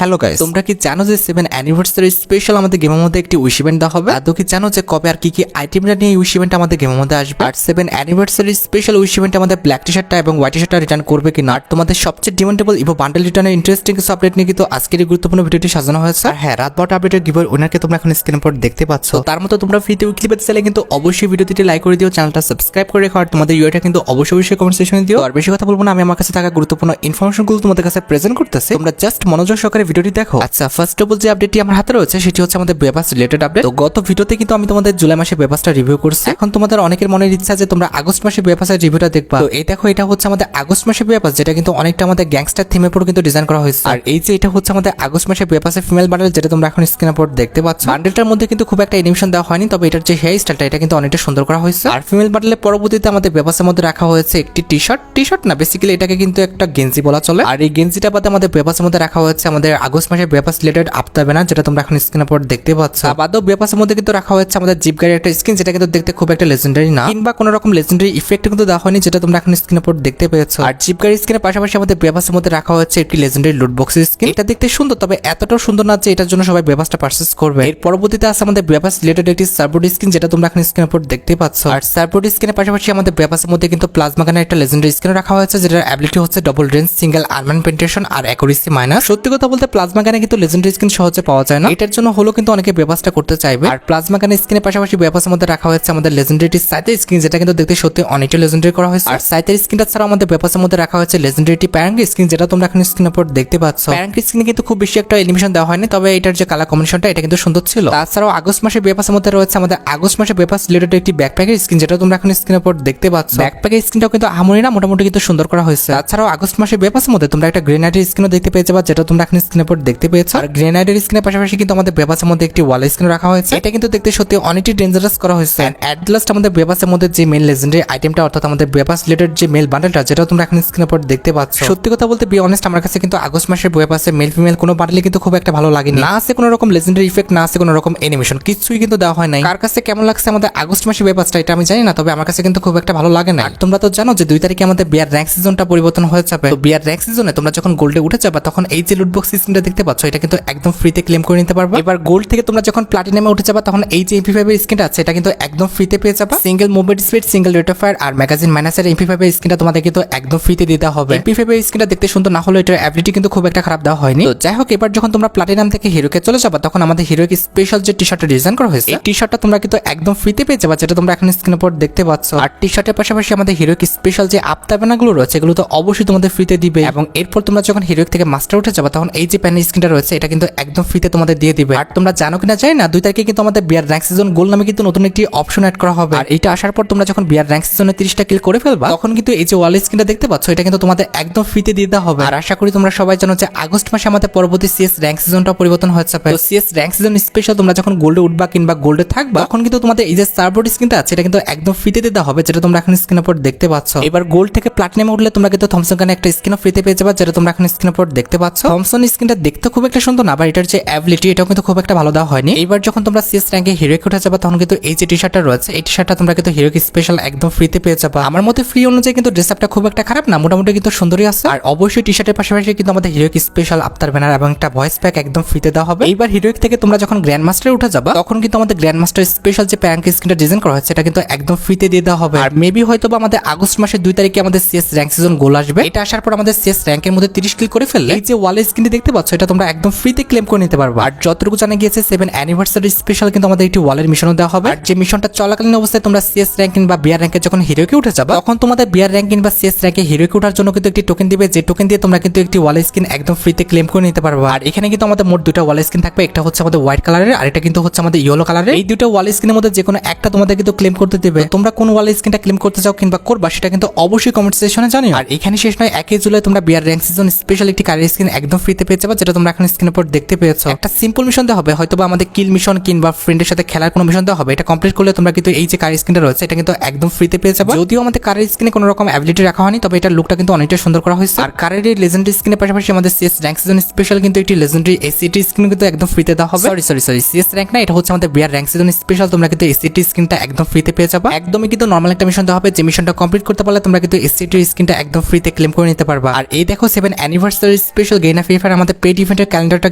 Hello guys, তোমরা কি জানো যে 7 অ্যানিভার্সারি স্পেশাল আমাদের গেমের মধ্যে একটি উইশ ইভেন্ট দেওয়া হবে? আদৌ কি জানো যে কবে আর কি কি আইটেমটা নিয়ে উইশ ইভেন্ট আমাদের গেমের মধ্যে আসবে? আর 7 অ্যানিভার্সারি স্পেশাল উইশ ইভেন্ট আমাদের ব্ল্যাক টি শার্টটা এবং হোয়াইট টি শার্টটা রিটার্ন করবে কিনা, আর তোমাদের সবচেয়ে ডিমান্ডেবল ইভো বান্ডেল রিটার্নের ইন্টারেস্টিং কিছু আপডেট নিয়ে কিন্তু আজকের এই গুরুত্বপূর্ণ ভিডিওটি সাজানো হয়েছে। আর হ্যাঁ, রাত 12টা আপডেটের গিভওয়ে উইনারকে তোমরা এখন স্ক্রিনের পর দেখতে পাচ্ছ। তার মতো তোমরা ফ্রিতে উইকলি পেতে চাইলে কিন্তু অবশ্যই ভিডিওটি লাইক করে দিও, চ্যানেলটা সাবস্ক্রাইব করে রেখো, আর তোমাদের ইউআইটা কিন্তু অবশ্যই কমেন্ট সেকশনে দিও। আর বেশি কথা বলবো না, আমি আমার কাছে থাকা গুরুত্বপূর্ণ ইনফরমেশনগুলো তোমাদের কাছে প্রেজেন্ট করতেছি, তোমরা জাস্ট মনোযোগ সহকারে ভিডিওটি দেখো। আচ্ছা, ফার্স্ট অফ অল যে আপডেটটি আমার হাতে রয়েছে সেটি হচ্ছে আমাদের বেবাস রিলেটেড আপডেট। তো গত ভিডিওতে কিন্তু আমি তোমাদের জুলাই মাসে বেবাসটা রিভিউ করছি। এখন তোমাদের অনেকের মনের ইচ্ছা যে তোমরা আগস্ট মাসে বেবাসের রিভিউটা দেখবা। তো এই দেখো, এটা হচ্ছে আমাদের আগস্ট মাসে বেবাস, যেটা কিন্তু অনেকটা আমাদের গ্যাংস্টার থিমের উপর কিন্তু ডিজাইন করা হয়েছে। আর এই যে এটা হচ্ছে আমাদের আগস্ট মাসে বেবাসের ফিমেল বান্ডেল, যেটা তোমরা এখন স্ক্রিনের উপর দেখতে পাচ্ছ। বান্ডেলটার মধ্যে কিন্তু খুব একটা অ্যানিমেশন দেওয়া হয়নি, তবে এটার যে হেয়ার স্টাইলটা এটা কিন্তু অনেকটা সুন্দর করা হয়েছে। আর ফিমেল বান্ডেলের পরবর্তীতে আমাদের বেবাসের মধ্যে রাখা হয়েছে একটি টি শার্ট না, বেসিক্যালি এটাকে কিন্তু একটা গেঞ্জি বলা চলে। আর এই গেঞ্জিটা বাদে আমাদের বেবাসের মধ্যে রাখা হয়েছে আমাদের আগস্ট মাসে বেবাস রিলেটেড আফতার ব্যানার, যেটা তোমরা এখন স্ক্রিনের উপর দেখতে পাচ্ছ। বাদও বেবাসের মধ্যে কিন্তু রাখা হয়েছে আমাদের জিপ গাড়ির একটা স্কিন, যেটা কিন্তু দেখতে খুব একটা লেজেন্ডারি না, কিংবা কোনো রকম লেজেন্ডারি ইফেক্ট কিন্তু দেওয়া হয়নি, যেটা তোমরা এখন স্ক্রিনের উপর দেখতে পেয়েছো। আর জিপ গাড়ির স্কিনের পাশাপাশি আমাদের বেবাসের মধ্যে রাখা হয়েছে একটি লেজেন্ডারি লুট বক্সের স্কিন। এটা দেখতে সুন্দর, তবে এতটাও সুন্দর না যে এটার জন্য সবাই বেবাসটা পারচেজ করবে। এর পরবর্তীতে আছে আমাদের বেবাস রিলেটেড একটি সার্বোর্ড স্কিন, যেটা তোমরা এখন স্ক্রিনের উপর দেখতে পাচ্ছ। আর সার্বোর্ড স্কিনের পাশাপাশি আমাদের বেবাসের মধ্যে কিন্তু প্লাজমা গানের একটা লেজেন্ডারি স্কিন রাখা হয়েছে, যেটার অ্যাবিলিটি হচ্ছে double range, single armour penetration আর অ্যাকুরেসি মাইনাস। সত্যি কথা বলতে প্লাজমা গানে কিন্তু লেজেন্ডারি স্কিন সহজে পাওয়া যায় না, এটার জন্য হলো কিন্তু অনেকে বেবাসটা করতে চাইবে। আর প্লাজমা গানের স্কিনের পাশাপাশি বেবাসের মধ্যে রাখা হয়েছে আমাদের লেজেন্ডারি সাইতের স্কিন, যেটা কিন্তু দেখতে সত্যি অনেকটা লেজেন্ডারি করা হয়েছে। আর সাইতের স্কিনটা ছাড়া আমাদের বেবাসের মধ্যে রাখা হয়েছে লেজেন্ডারি প্যারাঙ্ক স্কিন, যেটা তোমরা এখন স্ক্রিনের উপর দেখতে পাচ্ছ। প্যারাঙ্ক স্কিনে কিন্তু খুব বেশি একটা অ্যানিমেশন দেওয়া হয়নি, তবে এটার যে কালার কম্বিনেশনটা এটা কিন্তু সুন্দর ছিল। তাছাড়াও আগস্ট মাসে বেবাসের মধ্যে রয়েছে আমাদের আগস্ট মাসে বেবাস রিলেটেড একটি ব্যাকপ্যাকের স্কিন, যেটা তোমরা এখন স্ক্রিনের উপর দেখতে পাচ্ছ। ব্যাকপ্যাকের স্কিনটাও কিন্তু আহামরি না, মোটামুটি কিন্তু সুন্দর করা হয়েছে। তাছাড়াও আগস্ট মাসে বেবাসের মধ্যে তোমরা একটা গ্রেনাইডের স্কিনও দেখতে পেয়ে যাবে, যেটা তোমরা এখন স্ক্রিনের উপর দেখতে পেয়েছো। আর গ্রেনাইডের স্কিনের পাশাপাশি কিন্তু আমাদের বেবাসের মধ্যে একটি ওয়াল স্কিন রাখা হয়েছে, এটা কিন্তু দেখতে সত্যি অনেকটি ডেঞ্জারাস করা হয়েছে। এট লাস্ট আমাদের বেবাসের মধ্যে যে মেল লেজেন্ডারি আইটেমটা, অর্থাৎ আমাদের বেবাস রিলেটেড যে মেল বান্ডেলটা, যেটা তোমরা এখন স্ক্রিনের উপর দেখতে পাচ্ছ। সত্যি কথা বলতে বি অনেস্ট, আমার কাছে কিন্তু আগস্ট মাসের বেবাসে মেল ফিমেল কোনো বান্ডেলে কিন্তু খুব একটা ভালো লাগেনি। না আছে কোনো রকম লেজেন্ডারি ইফেক্ট, না আছে কোনো রকম অ্যানিমেশন, কিছুই কিন্তু দেওয়া হয় নাই। কার কাছে কেমন লাগছে আমাদের আগস্ট মাসে বেবাসটা এটা আমি জানি না, তবে আমার কাছে কিন্তু খুব একটা ভালো লাগে না। তোমরা তো জানো যে 2 তারিখে আমাদের বিয়ার র্যাঙ্ক সিজনটা পরিবর্তন হয়ে যাবে। তো বিয়ার র্যাঙ্ক সিজনে তোমরা যখন গোল্ডে উঠে যাবে, তখন এই যে লুট বক্স স্কিনটা দেখতে পাচ্ছ, এটা কিন্তু একদম ফ্রিতে ক্লেম করে নিতে পারবে। এবার গোল্ড থেকে তোমরা যখন প্লাটিনামে উঠে যাবে, তখন এই যে MP5 এর স্কিনটা আছে, এটা কিন্তু একদম ফ্রিতে পেয়ে যাবে। Single movement speed, single rate of fire আর ম্যাগাজিন মাইনাসের MP5 এর স্কিনটা তোমাদের কিন্তু একদম ফ্রিতে দিতে হবে। MP5 এর স্কিনটা দেখতে সুন্দর না হলে এটার অ্যাবিলিটি কিন্তু খুব একটা খারাপ দেওয়া হয়নি। তো যাই হোক, এবার যখন তোমরা প্লাটিনাম থেকে হিরোকে চলে যাবে, তখন আমাদের হিরোকে স্পেশাল যে টি শার্টটা ডিজাইন করা হয়েছে, এই টি শার্টটা তোমরা কিন্তু একদম ফ্রিতে পেয়ে যাবে, যেটা তোমরা এখন স্ক্রিনের উপর দেখতে পাচ্ছ। আর টি শার্টের পাশাপাশি আমাদের হিরোকে স্পেশাল যে আফতারবানাগুলো রয়েছে, এগুলো তো অবশ্যই তোমাদের ফ্রিতে দিবে। এবং এরপর তোমরা যখন হিরো থেকে মাস্টার উঠে যাবে, তখন এই যে প্যানের স্কিনটা রয়েছে, এটা কিন্তু একদম ফ্রিতে তোমাদের দিয়ে দিবে। আর তোমরা জানো কিনা জানি না, 2 তারিখে কিন্তু আমাদের বিয়ার র্যাঙ্ক সিজন গোল নামে কিন্তু নতুন একটি অপশন অ্যাড করা হবে। আর এটা আসার পর তোমরা যখন বিয়ার র্যাঙ্ক সিজনে 30টা কিল করে ফেলবা, তখন কিন্তু এই যে ওয়াল স্কিনটা দেখতে পাচ্ছ, এটা কিন্তু তোমাদের একদম ফ্রিতে দিতে হবে। আর আশা করি তোমরা সবাই জানো যে আগস্ট মাসে আমাদের পরবর্তী সিএস র্যাঙ্ক সিজনটা পরিবর্তন হয়ে যাবে। তো সিএস র্যাঙ্ক সিজন স্পেশাল তোমরা যখন গোল্ডে উঠবা কিংবা গোল্ডে থাকবা, তখন কিন্তু তোমাদের এই যে সার্বোর্ড স্কিনটা আছে, এটা কিন্তু একদম ফ্রিতে দিতে হবে, যেটা তোমরা এখন স্ক্রিনের উপর দেখতে পাচ্ছ। এবার গোল্ড থেকে প্লাটিনামে উঠলে তোমরা কিন্তু থমসন গানে একটা স্কিনও ফ্রিতে পেয়ে যাবে, যেটা তোমরা এখন স্ক্রিনের উপর দেখতে পাচ্ছ। থমসন স্কিনটা দেখতে খুব একটা সুন্দর না, আবার এটার যে অ্যাবিলিটি এটাও কিন্তু খুব একটা ভালো দেওয়া হয়নি। এবার যখন তোমরা সিএস র্যাঙ্কে হিরোকে উঠে যাবে, তখন কিন্তু এই যে টি শার্টটা রয়েছে, এই টি শার্টটা তোমরা কিন্তু হিরোকে স্পেশাল একদম ফ্রিতে পেয়ে যাবে। আমার মতে ফ্রি অনুযায়ী কিন্তু ড্রেস আপটা খুব একটা খারাপ না, মোটামুটি কিন্তু সুন্দরই আছে। আর অবশ্যই টি শার্টের পাশাপাশি কিন্তু আমাদের হিরোকে স্পেশাল আফতার ব্যানার এবং একটা ভয়েস প্যাক একদম ফ্রিতে দেওয়া হবে। এইবার হিরোইক থেকে তোমরা যখন গ্র্যান্ড মাস্টারে উঠে যাবে, তখন কিন্তু আমাদের গ্র্যান্ড মাস্টার স্পেশাল যে প্যারাঙ্ক স্কিনটা ডিজাইন করা হয়েছে, এটা কিন্তু একদম ফ্রিতে দিয়ে দেওয়া হবে। আর মেবি হয়তো আমাদের আগস্ট মাসের 2 তারিখে আমাদের সিএস র্যাঙ্ক সিজন গোল আসবে। এটা আসার পর আমাদের সিএস র্যাঙ্কের মধ্যে 30 কিল করে ফেললে এই যে ওয়াল স্কিনটি দেখতে পাচ্ছ, এটা তোমরা একদম ফ্রিতে ক্লেম করে নিতে পারবে। আর যতটুকু জানা গিয়েছে 7 অ্যানিভার্সারি স্পেশাল কিন্তু আমাদের একটি ওয়ালের মিশনও দেওয়া হবে। আর যে মিশনটা চলাকালীন অবস্থায় তোমরা সিএস র্যাঙ্কিং বা বিয়ার র্যাঙ্কে যখন হিরোকে উঠে যাবে, তখন তোমাদের বিয়ার র্যাঙ্কিং বা সিএস র্যাঙ্কে হিরোকে ওঠার জন্য কিন্তু একটি টোকেন দিবে, যে টোকেন দিয়ে তোমরা কিন্তু একটি ওয়াল স্কিন একদম ফ্রিতে ক্লেম করে নিতে পারবে। আর এখানে কিন্তু আমাদের মোট 2টা ওয়াল স্কিন থাকবে, একটা হচ্ছে আমাদের হোয়াইট কালারের আর এটা কিন্তু হচ্ছে আমাদের ইয়েলো কালারের। এই 2টা ওয়াল স্কিনের মধ্যে যে কোনো একটা তোমাদের কিন্তু ক্লেম করতে দেবে। তোমরা কোন ওয়াল স্কিনটা ক্লেম করতে চাও কিংবা করবা, সেটা কিন্তু অবশ্যই কমেন্ট সেকশনে জানিও। আর এখানে শেষ নয়, 1 জুলাই তোমরা বিয়ার র্যাঙ্ক সিজন স্পেশাল একটি কালার স্কিন একদম ফ্রিতে পেয়ে যাবে, যেটা তোমরা এখন স্ক্রিনের উপর দেখতে পেয়েছো। একটা সিম্পল মিশন দেওয়া হবে, হয়তোবা আমাদের কিল মিশন কিংবা ফ্রেন্ডের সাথে খেলার কোনো মিশন দেওয়া হবে। এটা কমপ্লিট করলে তোমরা কিন্তু এই যে কালার স্কিনটা রয়েছে, এটা কিন্তু একদম ফ্রিতে পেয়ে যাবে। যদিও আমাদের কালার স্কিনে কোনো রকম অ্যাবিলিটি রাখা হয়নি, তবে এটার লুকটা কিন্তু অনেকটা সুন্দর করা হয়েছে। আর কালারের এই লেজেন্ডারি স্কিনের পাশাপাশি আমাদের সিএস র্যাঙ্ক সিজন স্পেশাল কিন্তু একটি লেজেন্ডারি এসিটি স্কিন কিন্তু একদম ফ্রিতে দেওয়া হবে। সরি সিএস র্যাঙ্ক না, এটা হচ্ছে আমাদের বিয়ার র্যাঙ্ক সিজন স্পেশাল। তোমরা কিন্তু এসিটি স্কিনটা একদম ফ্রিতে পেয়ে যাবে। একদমই কিন্তু নরমাল একটা মিশন দেওয়া হবে, যে মিশনটা কমপ্লিট করতে পারলে তোমরা কিন্তু এসিটি স্কিনটা একদম ফ্রিতে ক্লেম করে নিতে পারবা। আর এই দেখো 7 অ্যানিভার্সারি স্পেশাল গেইনা ফ্রি ফায়ার আমাদের আমাদের পেড ইভেন্টের ক্যালেন্ডারটা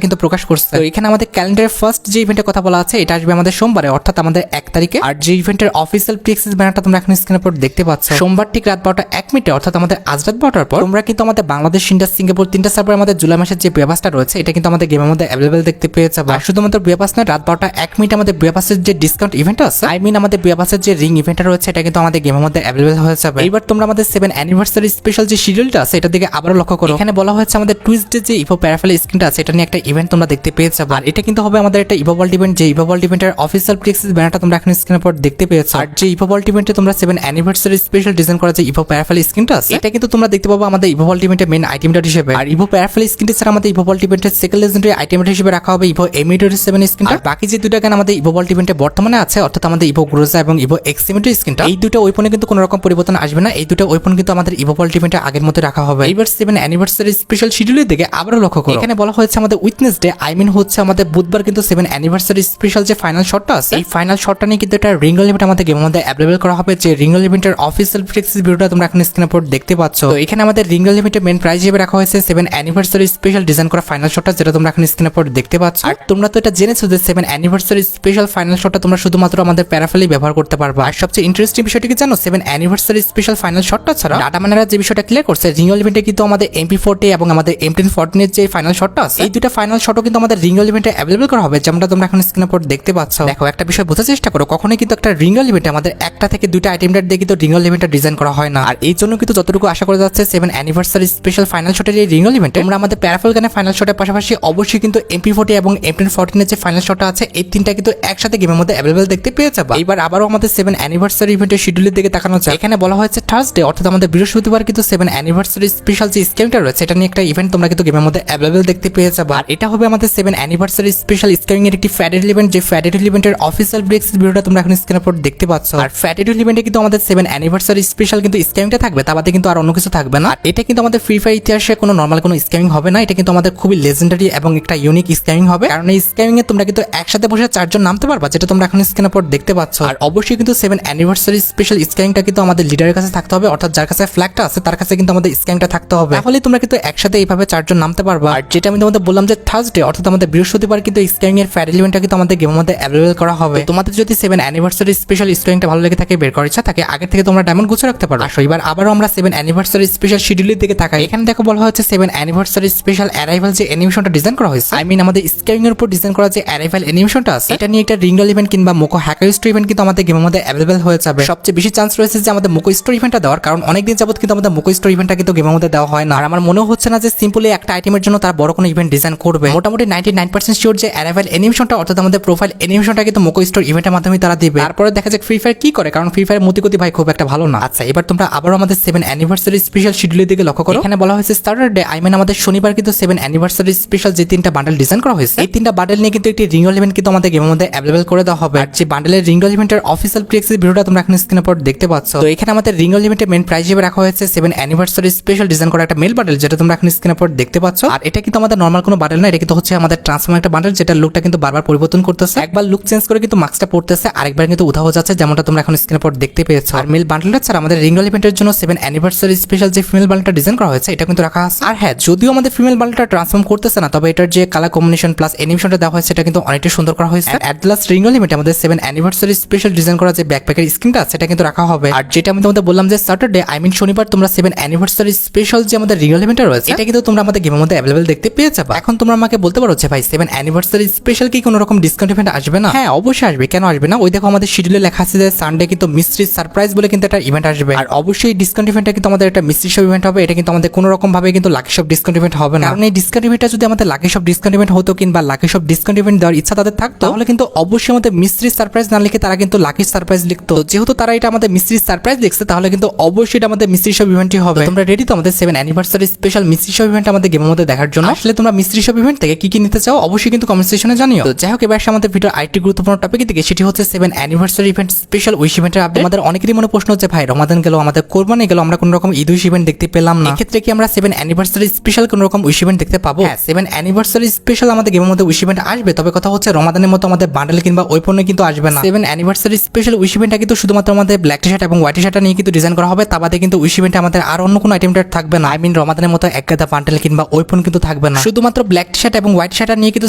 কিন্তু প্রকাশ করছে। তো এখানে আমাদের ক্যালেন্ডারের ফার্স্ট যে ইভেন্টের কথা বলা আছে এটা আসবে আমাদের সোমবারে, অর্থাৎ আমাদের 1 তারিখে। আর যে ইভেন্টের অফিসিয়াল প্রিএক্সেস ব্যানারটা তোমরা এখন স্ক্রিনের উপর দেখতে পাচ্ছ, সোমবার ঠিক রাত 12টা 1 মিনিটে, অর্থাৎ আমাদের আজ রাত 12টার পর তোমরা কিন্তু আমাদের বাংলাদেশ, ইন্ডিয়া, সিঙ্গাপুর 3টা সার্ভার আমাদের জুলাই মাসের যে ব্রেপাসটা রয়েছে এটা কিন্তু আমাদের গেমের মধ্যে অ্যাভেলেবেল দেখতে পেয়ে যাবে। আর শুধুমাত্র ব্রেপাস নয়, রাত 12টা 1 মিনিট আমাদের ব্রেপাসের যে ডিসকাউন্ট ইভেন্ট আছে, আই মিন আমাদের ব্রেপাসের যে রিং ইভেন্টটা রয়েছে এটা কিন্তু আমাদের গেমের মধ্যে অ্যাভেলেবেল হয়ে যাবে। এবার তোমরা আমাদের 7 অ্যানিভার্সারি স্পেশাল যে শিডিউলটা আছে এটা দিকে আবারও লক্ষ্য করো। এখানে বলা হয়েছে আমাদের টুইসডে যে ইভো প্যারাফেল স্ক্রিনটা আছে এটা নিয়ে একটা ইভেন্ট তোমরা দেখতে পেয়ে যাবে। আর এটা কিন্তু হবে আমাদের একটা ইভো ওয়ার্ল্ড ইভেন্ট, যে ইভো ওয়ার্ল্ড ইভেন্টের অফিসিয়াল প্রিএক্সেস ব্যানারটা তোমরা এখন স্ক্রিনের উপর দেখতে পেয়েছো। আর যে ইভো ওয়ার্ল্ড ইভেন্টে তোমরা 7 অ্যানিভার্সারি স্পেশাল ডিজাইন করা যে ইভো প্যারাফেল স্ক্রিনটা আছে এটা কিন্তু তোমরা দেখতে পাবো আমাদের ইভো ওয়ার্ল্ড ইভেন্টের মেইন আইটেমটা হিসেবে। আর ইভো প্যারাফেল স্ক্রিনটা ছাড়া আমাদের ইভো ওয়ার্ল্ড ইভেন্টের সেকেন্ড লেজেন্ডারি আইটেমটা হিসেবে রাখা হবে ইভো M807 স্ক্রিনটা। আর বাকি যে দুটো গান আমাদের ইভো ওয়ার্ল্ড ইভেন্টে বর্তমানে আছে, অর্থাৎ আমাদের ইভো গ্রোজা এবং ইভো এক্সিমিটি স্ক্রিনটা, এই দুটো ওয়েপনে কিন্তু কোনো রকম পরিবর্তন আসবে না। এই দুটো ওয়েপন কিন্তু আমাদের ইভো ওয়ার্ল্ড ইভেন্টে আগের মতো রাখা হবে। এবার 7 অ্যানিভার্সারি স্পেশাল শিডিউলের দিকে আবারও লক্ষ্য করো। এখানে বলা হয়েছে আমাদের উইটনেস ডে, আই মিন হচ্ছে আমাদের বুধবার কিন্তু 7 অ্যানিভার্সারি স্পেশাল যে ফাইনাল শটটা আছে এই ফাইনাল শটটা নিয়ে কিন্তু একটা রিঙ্গল ইভেন্ট আমাদের গেমের মধ্যে অ্যাভেলেবল করা হবে। যে রিঙ্গল ইভেন্টের অফিসিয়াল প্রিএক্সেস ভিডিওটা তোমরা এখন স্ক্রিনের উপর দেখতে পাচ্ছ। তো এখানে আমাদের রিঙ্গল ইভেন্টের মেইন প্রাইজ হিসেবে রাখা হয়েছে 7 অ্যানিভার্সারি স্পেশাল ডিজাইন করা ফাইনাল শটটা, যেটা তোমরা এখন স্ক্রিনের উপর দেখতে পাচ্ছ। আর তোমরা তো এটা জেনেছো যে 7 অ্যানিভার্সারি স্পেশাল ফাইনাল শটটা তোমরা শুধুমাত্র আমাদের প্যারাফেলি ব্যবহার করতে পারবে। আর সবচেয়ে ইন্টারেস্টিং বিষয়টি কি জানো, 7 অ্যানিভার্সারি স্পেশাল ফাইনাল শটটা ছাড়া ডাটা ম্যানেরা যে বিষয়টা ক্লিয়ার করছে, রিঙ্গল ইভেন্টে কিন্তু আমাদের MP40 এবং আমাদের M1014 এর যে ফাইনাল শটটা আছে এই দুটো ফাইনাল শটও কিন্তু আমাদের রিঙ্গল ইভেন্টে অ্যাভেলেবল করা হবে, যেমনটা তোমরা এখন স্ক্রিনের উপর দেখতে পাচ্ছ। দেখো একটা বিষয় বোঝার চেষ্টা করো, কখনোই কিন্তু একটা রিঙ্গল ইভেন্টে আমাদের একটা থেকে দুইটা আইটেম ডাট দিয়ে কিন্তু রিঙ্গল ইভেন্টটা ডিজাইন করা হয় না। আর এই জন্য কিন্তু যতটুকু আশা করা যাচ্ছে 7 অ্যানিভার্সারি স্পেশাল ফাইনাল শটের এই রিঙ্গল ইভেন্টে আমরা আমাদের প্যারাফেল গানের ফাইনাল শটের পাশাপাশি অবশ্যই কিন্তু MP40 এবং M1014 এর যে ফাইনাল শটটা আছে এই তিনটা কিন্তু একসাথে গেমের মধ্যে অ্যাভেলেবল দেখতে পেয়ে যাবে। এবার আবারও আমাদের 7 অ্যানিভার্সারি ইভেন্টের শিডিউলের দিকে তাকানো যায়। এখানে বলা হয়েছে থার্সডে, অর্থাৎ আমাদের বৃহস্পতিবার কিন্তু 7 অ্যানিভার্সারি স্পেশাল যে স্ক্যামিংটা রয়েছে এটা নিয়ে একটা ইভেন্ট তোমরা কিন্তু গেমের মধ্যে অ্যাভেলেবল দেখতে পেয়ে যাবে। আর এটা হবে আমাদের 7 অ্যানিভার্সারি স্পেশাল স্ক্যামিং এর একটি ফ্যাটেড ইভেন্ট, যে ফ্যাটেড ইভেন্টের অফিসিয়াল ব্রেক্স ভিডিওটা তোমরা এখন স্ক্রিনের উপর দেখতে পাচ্ছ। আর ফ্যাটেড ইভেন্টে কিন্তু আমাদের 7 অ্যানিভার্সারি স্পেশাল কিন্তু স্ক্যামিংটা থাকবে, তা বাদে কিন্তু আর অন্য কিছু থাকবে না। আর এটা কিন্তু আমাদের ফ্রি ফায়ার ইতিহাসে কোনো নরমাল কোনো স্ক্যামিং হবে না, এটা কিন্তু আমাদের খুবই লেজেন্ডারি এবং একটা ইউনিক স্ক্যামিং হবে। কারণ এই স্ক্যামিং এ তোমরা কিন্তু একসাথে বসে 4 জন নামতে পারবা, যেটা তোমরা এখন স্ক্রিনের উপর দেখতে পাচ্ছ। আর অবশ্যই কিন্তু 7 অ্যানিভার্সারি স্পেশাল স্ক্যামিংটা কিন্তু আমাদের লিডারের কাছে থাকতে হবে, অর্থাৎ যার কাছে ফ্ল্যাগটা আছে তার কাছে কিন্তু আমাদের স্ক্যামিংটা থাকতে হবে, তাহলে তোমরা কিন্তু একসাথে এইভাবে 4 জন নামতে পারবা। আর যেটা আমি তোমাদের বললাম যে থার্সডে, অর্থাৎ আমাদের বৃহস্পতিবার কিন্তু স্ক্যামিং এর ফ্যাটেড ইভেন্টটা কিন্তু আমাদের গেমের মধ্যে অ্যাভেলেবল করা হবে। তোমাদের যদি 7 অ্যানিভার্সারি স্পেশাল স্ক্যামিংটা ভালো লেগে থাকে, বের করার ইচ্ছা থাকে, আগে থেকে তোমরা ডায়মন্ড গুছিয়ে রাখতে পারো। আসো এবার আবারও আমরা 7 অ্যানিভার্সারি স্পেশাল শিডিউলের দিকে তাকাই। এখানে দেখো বলা হচ্ছে 7 অ্যানিভার্সারি স্পেশাল অ্যারাইভাল যে অ্যানিমেশনটা ডিজাইন করা হয়েছে, আই মিন আমাদের স্ক্যামিং এর উপর ডিজাইন করা যে অ্যারাইভাল অ্যানিমেশনটা আছে এটা নিয়ে একটা রিঙ্গল ইভেন্ট কিংবা মোকো হ্যাকার স্টোর ইভেন্ট কিন্তু আমাদের গেমের মধ্যে অ্যাভেলেবল হয়ে যাবে। সবচেয়ে বেশি চান্স রয়েছে যে আমাদের মোকো স্টোর ইভেন্টটা দেওয়ার, কারণ অনেকদিন যাবত কিন্তু আমাদের মোকো স্টোর ইভেন্টটা কিন্তু গেমের মধ্যে দেওয়া হয় না। আর আমার মনে হচ্ছে না যে সিম্পলি একটা আইটেমের জন্য তার বড় কোনো ইভেন্ট ডিজাইন করবে। মোটামুটি 99% শিওর যে অ্যারাইভাল অ্যানিমেশনটা, অর্থাৎ আমাদের প্রোফাইল অ্যানিমেশনটা কিন্তু মোকো স্টোর ইভেন্টের মাধ্যমে তারা দিবে। তারপরে দেখা যাক ফ্রি ফায়ার কি করে, কারণ ফ্রি ফায়ার মতিগতি ভাই খুব একটা ভালো না। আচ্ছা এবার তোমরা আবারও আমাদের 7 অ্যানিভার্সারি স্পেশাল শিডিউলের দিকে লক্ষ্য করো। এখানে বলা হয়েছে স্যাটারডে, আই মিন আমাদের শনিবার কিন্তু 7 অ্যানিভার্সারি স্পেশাল যে 3টা বান্ডেল ডিজাইন করা হয়েছে এই 3টা বান্ডেল নিয়ে কিন্তু একটি রিঙ্গল ইভেন্ট কিন্তু আমাদের গেমের মধ্যে অ্যাভেলেবল করে দেওয়া হবে। আর যে বান্ডেলের রিঙ্গল ইভেন্টের অফিসিয়াল প্রিএক্সেস ভিডিওটা তোমরা এখন স্ক্রিনের উপর দেখতে পাচ্ছ। তো এখানে আমাদের রিঙ্গল ইভেন্টের মেইন প্রাইজ হিসেবে রাখা হয়েছে 7 অ্যানিভার্সারি স্পেশাল ডিজাইন করা একটা মেল বান্ডেল, যেটা তোমরা এখন স্ক্রিনের উপর দেখতে পাচ্ছ। আর এটা কিন্তু আমাদের নরমাল কোনো বান্ডেল না, এটা কিন্তু হচ্ছে আমাদের ট্রান্সফর্ম একটা বান্ডেল, যেটা লুকটা কিন্তু বারবার পরিবর্তন করতেছে। একবার লুক চেঞ্জ করে কিন্তু মাস্কটা পড়তেছে, আরেকবার কিন্তু উধাও হয়ে যাচ্ছে, যেমনটা তোমরা এখন স্ক্রিনের উপর দেখতে পেয়েছো। আর মেল বান্ডেলটা ছাড়া আমাদের রিঙ্গল ইভেন্টের জন্য 7 অ্যানিভার্সারি স্পেশাল যে ফিমেল বান্ডেলটা ডিজাইন করা হয়েছে এটা কিন্তু রাখা আছে। আর হ্যাঁ, যদিও আমাদের ফিমেল বান্ডেলটা ট্রান্সফর্ম করতেছে না, তবে এটার যে কালার কম্বিনেশন প্লাস অ্যানিমেশনটা দেওয়া হয়েছে এটা কিন্তু অনেকটা সুন্দর করা হয়েছে। অ্যাট দ্য লাস্ট রিঙ্গল ইভেন্টে আমাদের 7 অ্যানিভার্সারি স্পেশাল ডিজাইন করা যে ব্যাকপ্যাকের স্ক্রিনটা আছে এটা কিন্তু রাখা হবে। আর যেটা আমি তোমাদের বললাম যে স্যাটারডে, আই মিন শনিবার, তোমরা 7 অ্যানিভার্সারি স্পেশাল যে আমাদের রিঙ্গল ইভেন্টটা রয়েছে এটা কিন্তু তোমরা আমাদের গেমের মধ্যে অ্যাভেলেবল দেখতে পেয়ে যাবে। এখন তোমরা আমাকে বলতে পারো যে ভাই 7 অ্যানিভার্সারি স্পেশাল কি কোনো রকম ডিসকাউন্ট ইভেন্ট আসবে না? হ্যাঁ অবশ্যই আসবে, কেন আসবে না? ওই দেখো আমাদের শিডিউলে লেখা আছে যে সানডে কিন্তু মিস্ট্রি সারপ্রাইজ বলে কিন্তু একটা ইভেন্ট আসবে। আর অবশ্যই ডিসকাউন্ট ইভেন্টটা কিন্তু আমাদের একটা মিস্ট্রি শপ ইভেন্ট হবে, এটা কিন্তু আমাদের কোনো রকম ভাবে কিন্তু লাকি শপ ডিসকাউন্ট ইভেন্ট হবে না। কারণ এই ডিসকাউন্ট ইভেন্টটা যদি আমাদের লাকি শপ ডিসকাউন্ট ইভেন্ট হতো কিংবা লাকি শপ ডিসকাউন্ট ইভেন্ট দেওয়ার ইচ্ছা তাদের থাকতো, তাহলে কিন্তু অবশ্যই আমাদের মিস্ট্রি সারপ্রাইজ না লিখে তারা কিন্তু লাকি সারপ্রাইজ লিখতো। যেহেতু তারা এটা আমাদের মিস্ট্রি সারপ্রাইজ লিখছে, তাহলে কিন্তু অবশ্যই এটা আমাদের মিস্ট্রি শপ ইভেন্টই হবে। তোমরা রেডি তো আমাদের 7 anniversary special mystery shop event আমাদের গেমের মধ্যে দেখার জন্য? আসলে তোমরা মিস্ট্রি শপ ইভেন্ট থেকে কি নিতে চাও অবশ্যই কিন্তু কমেন্ট সেকশনে জানিও। তো যাই হোক, এবার আমাদের ভিডিও আরেকটি গুরুত্বপূর্ণ টপিক দিকে, সেটি হচ্ছে 7 অ্যানিভার্সারি ইভেন্ট স্পেশাল উইশ ইভেন্টের আপডেট। আমাদের অনেকেরই মনে প্রশ্ন হচ্ছে ভাই রমাদান গেল, আমাদের কোরবানি গেল, আমরা কোনো রকম ঈদ উইশ ইভেন্ট দেখতে পেলাম না, এক্ষেত্রে কি আমরা 7 অ্যানিভার্সারি স্পেশাল কোনো রকম উইশ ইভেন্ট দেখতে পাবো? হ্যাঁ, 7 অ্যানিভার্সারি স্পেশাল আমাদের গেমের মধ্যে উইশ ইভেন্ট আসবে, তবে কথা হচ্ছে রমাদানের মতো আমাদের বান্ডেল কিংবা ওই পণ্য কিন্তু আসবে না। 7 অ্যানিভার্সারি স্পেশাল উইশ ইভেন্টটা কিন্তু শুধুমাত্র আমাদের ব্ল্যাক টি শার্ট এবং হোয়াইট টি শার্টটা নিয়ে কিন্তু ডিজাইন করা হবে, তা বাদে কিন্তু উইশ ইভেন্টে আমাদের আর অন্য কোনো আইটেমটা থাকবে না। আই মিন রমাদানের মতো এক গাদা বান্ডেল কিংবা ওই পণ্য কিন্তু থাকবে না, শুধুমাত্র ব্ল্যাক টি শার্ট এবং হোয়াইট শার্ট নিয়ে কিন্তু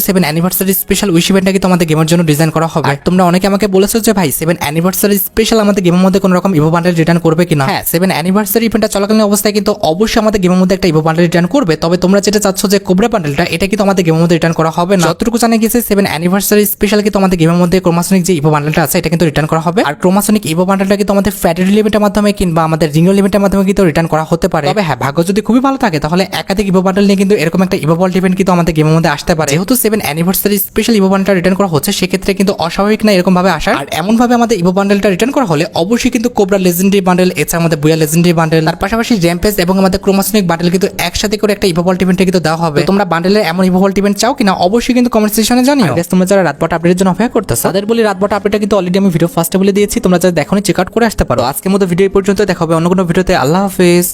7 অ্যানিভার্সারি স্পেশাল উইশ ইভেন্টটা কিন্তু আমাদের গেমের জন্য ডিজাইন করা হবে। আর তোমরা অনেকে আমাকে বলেছো যে ভাই 7 অ্যানিভার্সারি স্পেশাল আমাদের গেমের মধ্যে কোনো রকম ইভো বান্ডেল রিটার্ন করবে কিনা। হ্যাঁ, 7 অ্যানিভার্সারি ইভেন্টটা চলাকালীন অবস্থায় কিন্তু অবশ্যই আমাদের গেমের মধ্যে একটা ইভো বান্ডেল রিটার্ন করবে। তবে তোমরা যেটা চাচ্ছ যে কোবরা বান্ডেলটা, এটা কিন্তু আমাদের গেমের মধ্যে রিটার্ন করা হবে না। যতটুকু জানা গেছে 7 অ্যানিভার্সারি স্পেশাল কিন্তু আমাদের গেমের মধ্যে ক্রোমাসনিক যে ইভো বান্ডেলটা আছে এটা কিন্তু রিটার্ন করা হবে। আর ক্রোমাসনিক ইভো বান্ডেলটা কিন্তু আমাদের ফ্যাটেরি লিমিটের মাধ্যমে কিংবা আমাদের রিঙ্গো লিমিটের মাধ্যমে কিন্তু রিটার্ন করা হতে পারে। তবে হ্যাঁ, ভাগ্য যদি খুবই ভালো থাকে তাহলে একাধিক ইভো বান্ডেল নিয়ে কিন্তু এরকম একটা ইভো বল ইভেন্ট কিন্তু আমাদের গেমের মধ্যে আসতে পারে। যেহেতু 7 অ্যানিভার্সারি স্পেশাল ইভো বান্ডেলটা রিটার্ন করা হচ্ছে, সেক্ষেত্রে কিন্তু অস্বাভাবিক না এরকম ভাবে আসা। আর এমন ভাবে আমাদের ইভো বান্ডেলটা রিটার্ন করা হলে অবশ্যই কিন্তু কোবরা লেজেন্ডারি বান্ডেল, এছাড়া আমাদের বুয়া লেজেন্ডারি বান্ডেল, তার পাশাপাশি র্যাম্পেজ এবং আমাদের ক্রোমাসনিক বান্ডেল কিন্তু একসাথে করে একটা ইভো বল ইভেন্টে কিন্তু দেওয়া হবে। তোমরা বান্ডেলের এমন ইভো বল ইভেন্ট চাও কিনা অবশ্যই কিন্তু কমেন্ট সেকশনে জানিও। তোমরা যারা রাতবাটা আপডেটের জন্য অপেক্ষা করতেছো তাদের বলি রাতবাটা আপডেটটা কিন্তু অলরেডি আমি ভিডিও ফার্স্টে বলে দিয়েছি, তোমরা যারা দেখোনি চেক আউট করে আসতে পারো। আজকের মতো ভিডিও পর্যন্ত দেখা হবে অন্য কোনো ভিডিওতে। আল্লাহ হাফেজ।